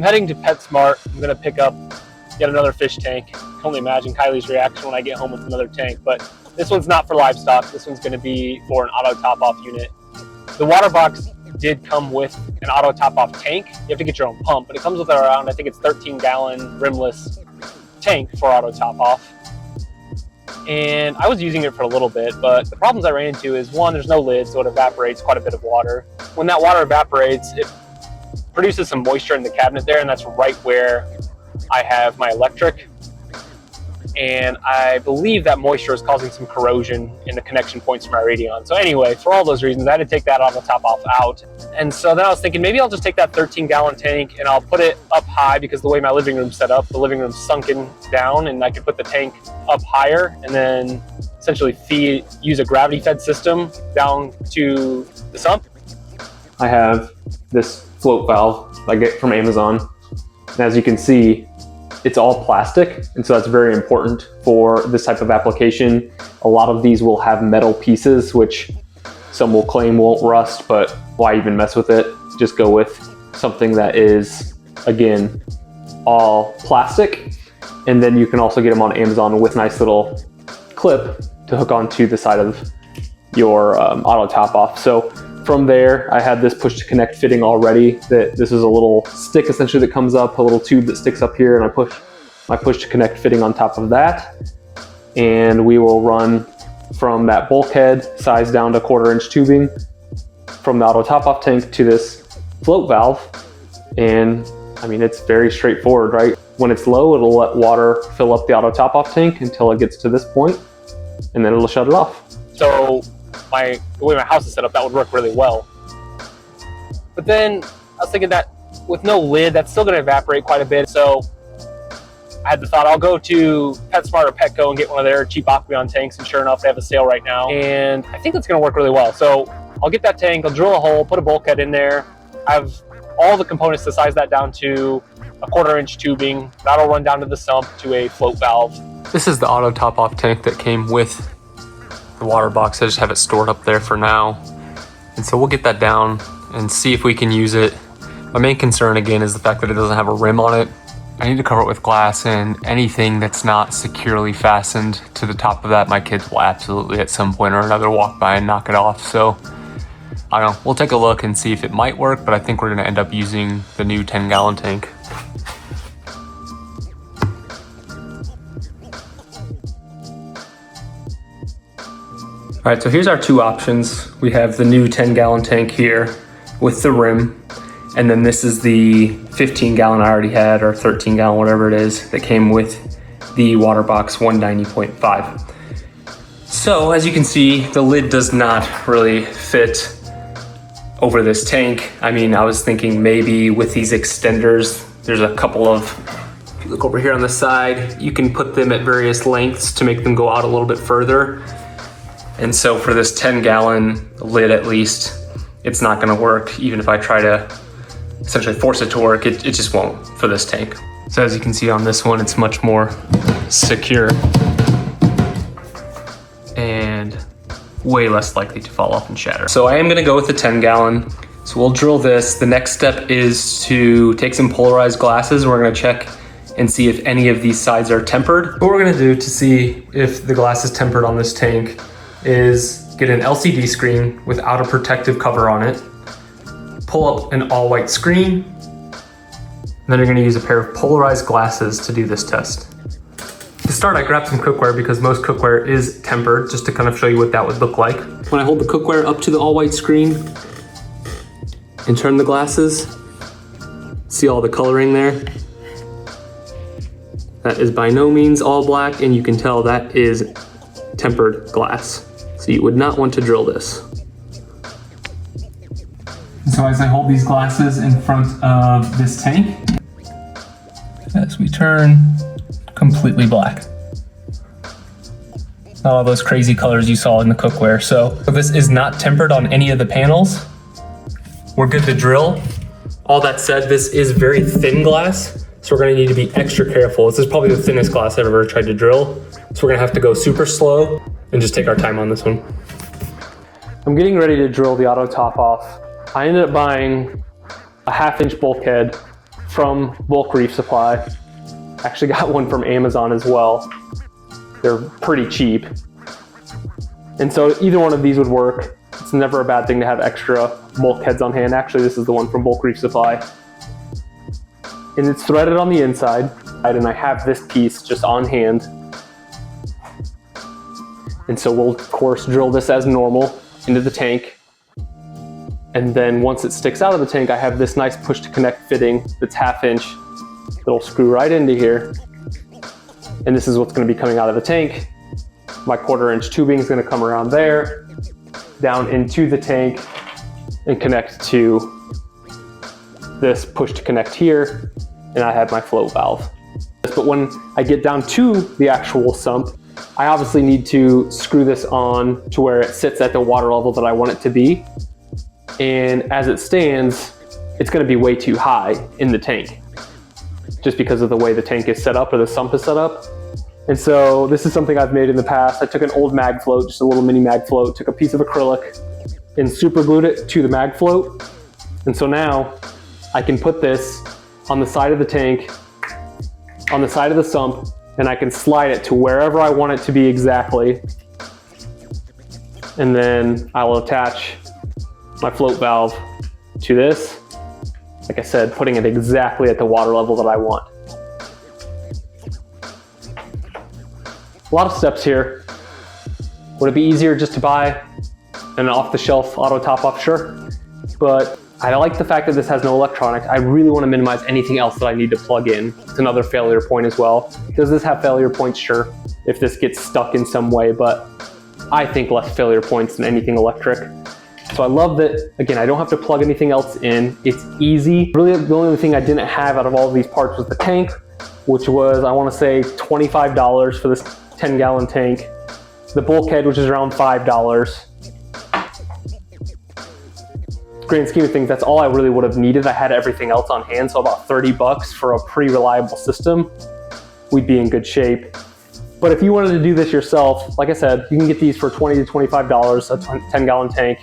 I'm heading to PetSmart. I'm gonna pick up yet another fish tank. I can only imagine Kylie's reaction when I get home with another tank, but this one's not for livestock. This one's gonna be for an auto top-off unit. The water box did come with an auto top-off tank. You have to get your own pump, but it comes with around, I think it's 13-gallon rimless tank for auto top-off. And I was using it for a little bit, but the problems I ran into is, one, there's no lid, so it evaporates quite a bit of water. When that water evaporates, it produces some moisture in the cabinet there, and that's right where I have my electric. And I believe that moisture is causing some corrosion in the connection points for my Radion. So anyway, for all those reasons, I had to take that auto top-off out. And so then I was thinking, maybe I'll just take that 13-gallon tank and I'll put it up high, because the way my living room's set up, the living room's sunken down, and I could put the tank up higher and then essentially use a gravity-fed system down to the sump. I have this float valve I get from Amazon. And as you can see, it's all plastic, and so that's very important for this type of application. A lot of these will have metal pieces, which some will claim won't rust, but why even mess with it? Just go with something that is, again, all plastic. And then you can also get them on Amazon with a nice little clip to hook onto the side of your auto top off. So from there, I had this push to connect fitting already. This is a little stick essentially that comes up, a little tube that sticks up here, and I push my push to connect fitting on top of that. And we will run from that bulkhead size down to 1/4-inch tubing from the auto top off tank to this float valve. And I mean, it's very straightforward, right? When it's low, it'll let water fill up the auto top off tank until it gets to this point, and then it'll shut it off. So the way my house is set up, that would work really well. But then I was thinking that with no lid, that's still going to evaporate quite a bit. So I had the thought, I'll go to PetSmart or Petco and get one of their cheap Aquarium tanks, and sure enough, they have a sale right now. And I think that's going to work really well. So I'll get that tank, I'll drill a hole, put a bulkhead in there. I have all the components to size that down to a 1/4-inch tubing. That'll run down to the sump to a float valve. This is the auto top-off tank that came with the water box. I just have it stored up there for now. And so we'll get that down and see if we can use it. My main concern again is the fact that it doesn't have a rim on it. I need to cover it with glass, and anything that's not securely fastened to the top of that, my kids will absolutely at some point or another walk by and knock it off. So I don't know, we'll take a look and see if it might work, but I think we're gonna end up using the new 10-gallon tank. All right, so here's our two options. We have the new 10-gallon tank here with the rim, and then this is the 15-gallon I already had, or 13-gallon, whatever it is, that came with the water box 190.5. So as you can see, the lid does not really fit over this tank. I mean, I was thinking maybe with these extenders, there's a couple of, if you look over here on the side, you can put them at various lengths to make them go out a little bit further. And so for this 10-gallon lid, at least, it's not gonna work. Even if I try to essentially force it to work, it just won't for this tank. So as you can see on this one, it's much more secure and way less likely to fall off and shatter. So I am gonna go with the 10-gallon. So we'll drill this. The next step is to take some polarized glasses. We're gonna check and see if any of these sides are tempered. What we're gonna do to see if the glass is tempered on this tank is get an LCD screen without a protective cover on it, pull up an all-white screen, and then you're gonna use a pair of polarized glasses to do this test. To start, I grabbed some cookware because most cookware is tempered, just to kind of show you what that would look like. When I hold the cookware up to the all-white screen and turn the glasses, see all the coloring there? That is by no means all black, and you can tell that is tempered glass. So you would not want to drill this. So as I hold these glasses in front of this tank, as we turn, completely black. Not all those crazy colors you saw in the cookware. So this is not tempered on any of the panels. We're good to drill. All that said, this is very thin glass, so we're gonna need to be extra careful. This is probably the thinnest glass I've ever tried to drill. So we're gonna have to go super slow and just take our time on this one. I'm getting ready to drill the auto top off. I ended up buying a 1/2-inch bulkhead from Bulk Reef Supply. Actually got one from Amazon as well. They're pretty cheap. And so either one of these would work. It's never a bad thing to have extra bulkheads on hand. Actually, this is the one from Bulk Reef Supply. And it's threaded on the inside. And I have this piece just on hand. And so we'll, of course, drill this as normal into the tank. And then once it sticks out of the tank, I have this nice push to connect fitting that's 1/2 inch that'll screw right into here. And this is what's going to be coming out of the tank. My 1/4 inch tubing is going to come around there, down into the tank, and connect to this push to connect here. And I have my float valve. But when I get down to the actual sump, I obviously need to screw this on to where it sits at the water level that I want it to be. And as it stands, it's going to be way too high in the tank, just because of the way the tank is set up or the sump is set up. And so this is something I've made in the past. I took an old mag float, just a little mini mag float, took a piece of acrylic and super glued it to the mag float. And so now I can put this on the side of the tank, on the side of the sump, and I can slide it to wherever I want it to be exactly. And then I will attach my float valve to this. Like I said, putting it exactly at the water level that I want. A lot of steps here. Would it be easier just to buy an off-the-shelf auto top-off? Sure. But I like the fact that this has no electronics. I really want to minimize anything else that I need to plug in. It's another failure point as well. Does this have failure points? Sure. If this gets stuck in some way, but I think less failure points than anything electric. So I love that, again, I don't have to plug anything else in. It's easy. Really, the only thing I didn't have out of all of these parts was the tank, which was, I want to say, $25 for this 10-gallon tank. The bulkhead, which is around $5. Grand scheme of things, that's all I really would have needed. I had everything else on hand, so about $30 for a pretty reliable system. We'd be in good shape. But if you wanted to do this yourself, like I said, you can get these for $20 to $25, a 10-gallon tank.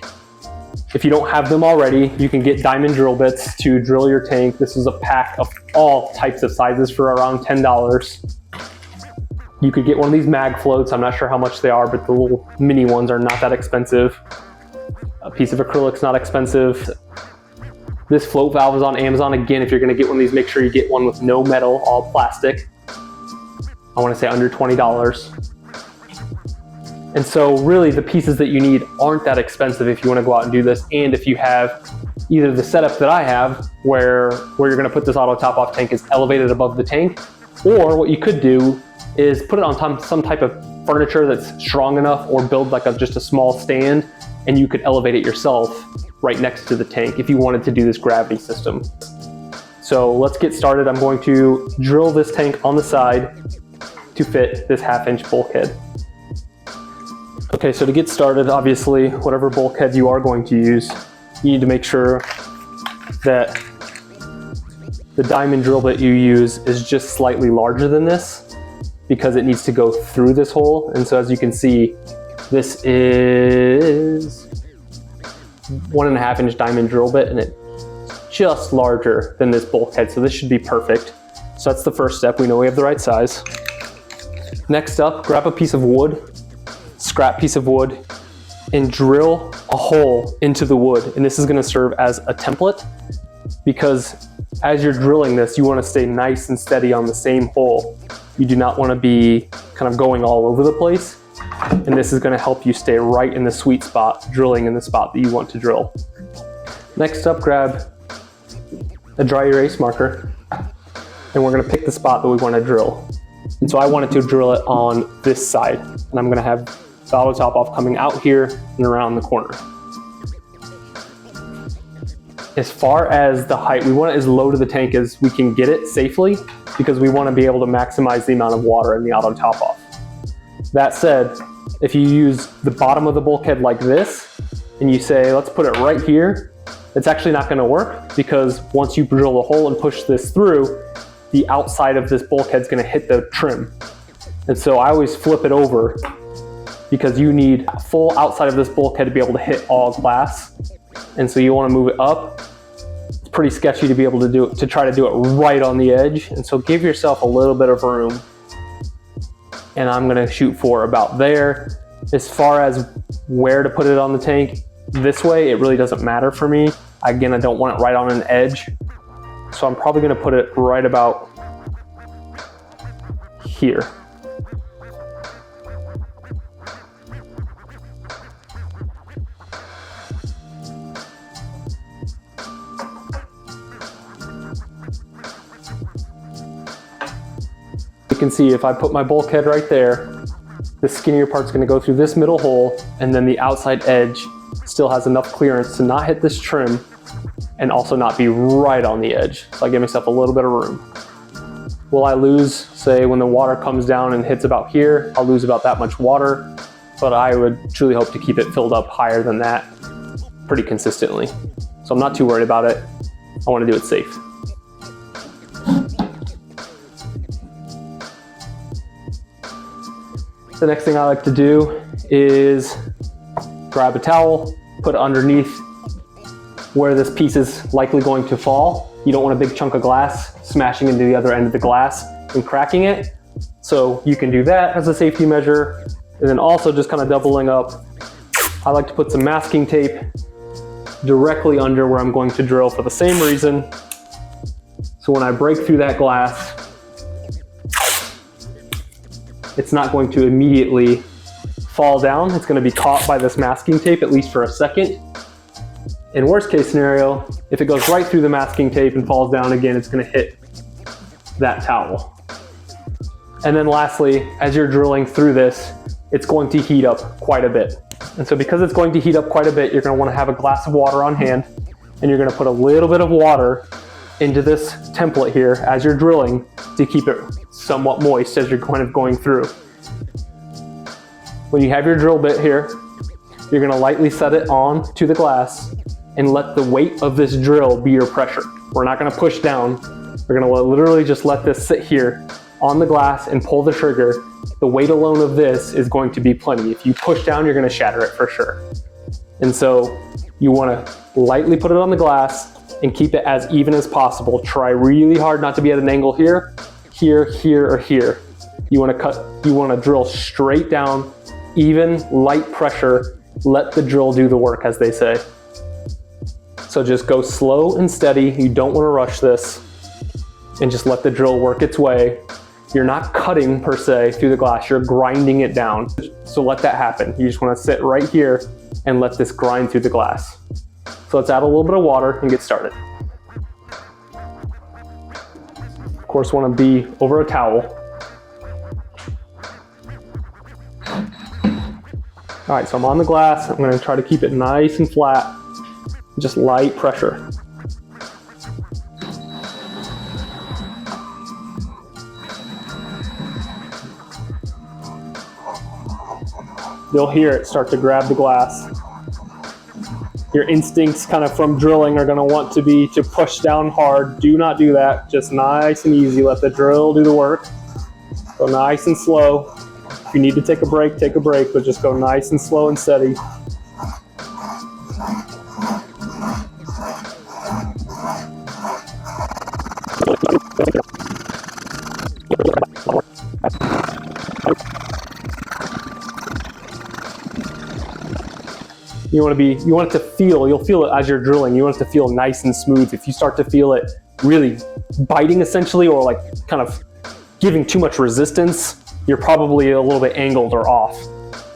If you don't have them already, you can get diamond drill bits to drill your tank. This is a pack of all types of sizes for around $10. You could get one of these mag floats. I'm not sure how much they are, but the little mini ones are not that expensive. A piece of acrylic's not expensive. This float valve is on Amazon. Again, if you're gonna get one of these, make sure you get one with no metal, all plastic. I wanna say under $20. And so really the pieces that you need aren't that expensive if you wanna go out and do this. And if you have either the setup that I have, where you're gonna put this auto top-off tank is elevated above the tank, or what you could do is put it on some type of furniture that's strong enough, or build like just a small stand, and you could elevate it yourself right next to the tank if you wanted to do this gravity system. So let's get started. I'm going to drill this tank on the side to fit this 1/2 inch bulkhead. Okay, so to get started, obviously, whatever bulkhead you are going to use, you need to make sure that the diamond drill bit you use is just slightly larger than this, because it needs to go through this hole. And so as you can see, this is 1.5 inch diamond drill bit, and it's just larger than this bulkhead. So this should be perfect. So that's the first step. We know we have the right size. Next up, grab a piece of wood, scrap piece of wood, and drill a hole into the wood. And this is gonna serve as a template, because as you're drilling this, you wanna stay nice and steady on the same hole. You do not wanna be kind of going all over the place. And this is gonna help you stay right in the sweet spot, drilling in the spot that you want to drill. Next up, grab a dry erase marker, and we're gonna pick the spot that we wanna drill. And so I wanted to drill it on this side, and I'm gonna have the auto top off coming out here and around the corner. As far as the height, we want it as low to the tank as we can get it safely, because we wanna be able to maximize the amount of water in the auto top off. That said, if you use the bottom of the bulkhead like this, and you say, let's put it right here, it's actually not gonna work, because once you drill the hole and push this through, the outside of this bulkhead is gonna hit the trim. And so I always flip it over, because you need full outside of this bulkhead to be able to hit all glass. And so you wanna move it up. It's pretty sketchy to be able to do it, to try to do it right on the edge. And so give yourself a little bit of room. And I'm gonna shoot for about there. As far as where to put it on the tank, this way, it really doesn't matter for me. Again, I don't want it right on an edge. So I'm probably gonna put it right about here. You can see if I put my bulkhead right there, the skinnier part's gonna go through this middle hole, and then the outside edge still has enough clearance to not hit this trim and also not be right on the edge. So I give myself a little bit of room. Will I lose, say when the water comes down and hits about here, I'll lose about that much water, but I would truly hope to keep it filled up higher than that pretty consistently. So I'm not too worried about it. I wanna do it safe. The next thing I like to do is grab a towel, put it underneath where this piece is likely going to fall. You don't want a big chunk of glass smashing into the other end of the glass and cracking it. So you can do that as a safety measure. And then also just kind of doubling up, I like to put some masking tape directly under where I'm going to drill for the same reason. So when I break through that glass, it's not going to immediately fall down. It's going to be caught by this masking tape, at least for a second. In worst case scenario, if it goes right through the masking tape and falls down again, it's going to hit that towel. And then lastly, as you're drilling through this, it's going to heat up quite a bit. And so because it's going to heat up quite a bit, you're going to want to have a glass of water on hand, and you're going to put a little bit of water into this template here as you're drilling to keep it somewhat moist as you're kind of going through. When you have your drill bit here, you're gonna lightly set it on to the glass and let the weight of this drill be your pressure. We're not gonna push down. We're gonna literally just let this sit here on the glass and pull the trigger. The weight alone of this is going to be plenty. If you push down, you're gonna shatter it for sure. And so you wanna lightly put it on the glass and keep it as even as possible. Try really hard not to be at an angle here, here, here, or here. You wanna drill straight down, even, light pressure, let the drill do the work, as they say. So just go slow and steady. You don't wanna rush this, and just let the drill work its way. You're not cutting per se through the glass, you're grinding it down. So let that happen. You just wanna sit right here and let this grind through the glass. So let's add a little bit of water and get started. Of course, want to be over a towel. All right, so I'm on the glass. I'm going to try to keep it nice and flat, just light pressure. You'll hear it start to grab the glass. Your instincts kind of from drilling are going to want to be to push down hard. Do not do that. Just nice and easy. Let the drill do the work. Go nice and slow. If you need to take a break, but just go nice and slow and steady. You want it to feel, you'll feel it as you're drilling, you want it to feel nice and smooth. If you start to feel it really biting essentially, or like kind of giving too much resistance, you're probably a little bit angled or off.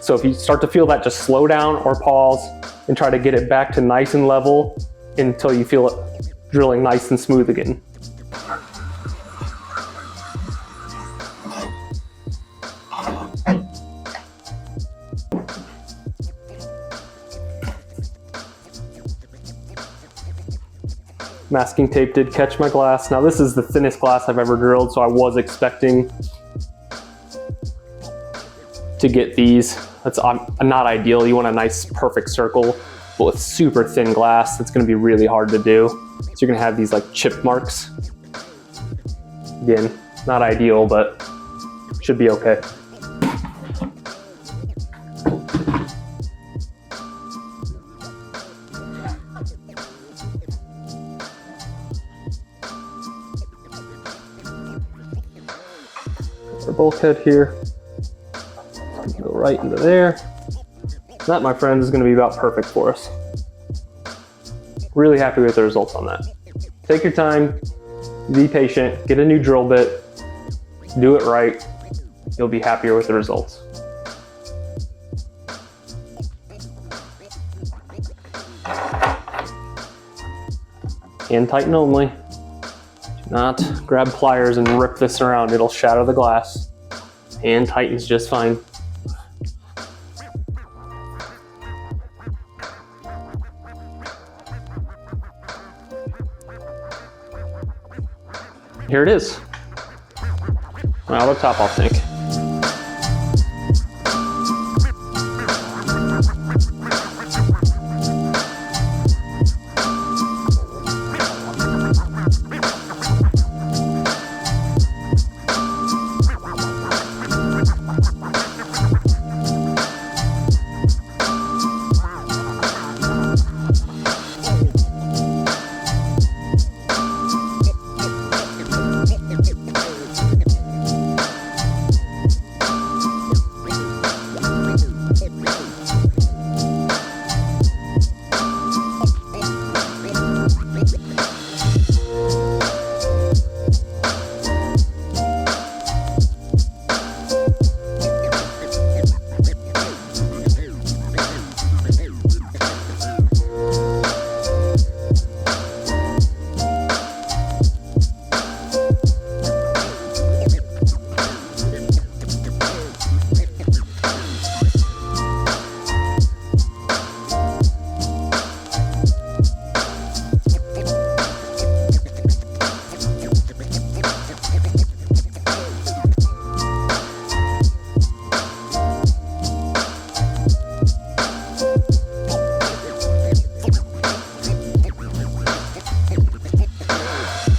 So if you start to feel that, just slow down or pause and try to get it back to nice and level until you feel it drilling nice and smooth again. Masking tape did catch my glass. Now this is the thinnest glass I've ever drilled, so I was expecting to get these. That's not ideal. You want a nice perfect circle, but with super thin glass, that's gonna be really hard to do. So you're gonna have these like chip marks. Again, not ideal, but should be okay. bulkhead here. Go right into there. That, my friends, is going to be about perfect for us. Really happy with the results on that. Take your time, be patient, get a new drill bit, do it right. You'll be happier with the results. Hand tighten only. Do not grab pliers and rip this around. It'll shatter the glass. Hand tightens just fine. Here it is. My auto top off tank.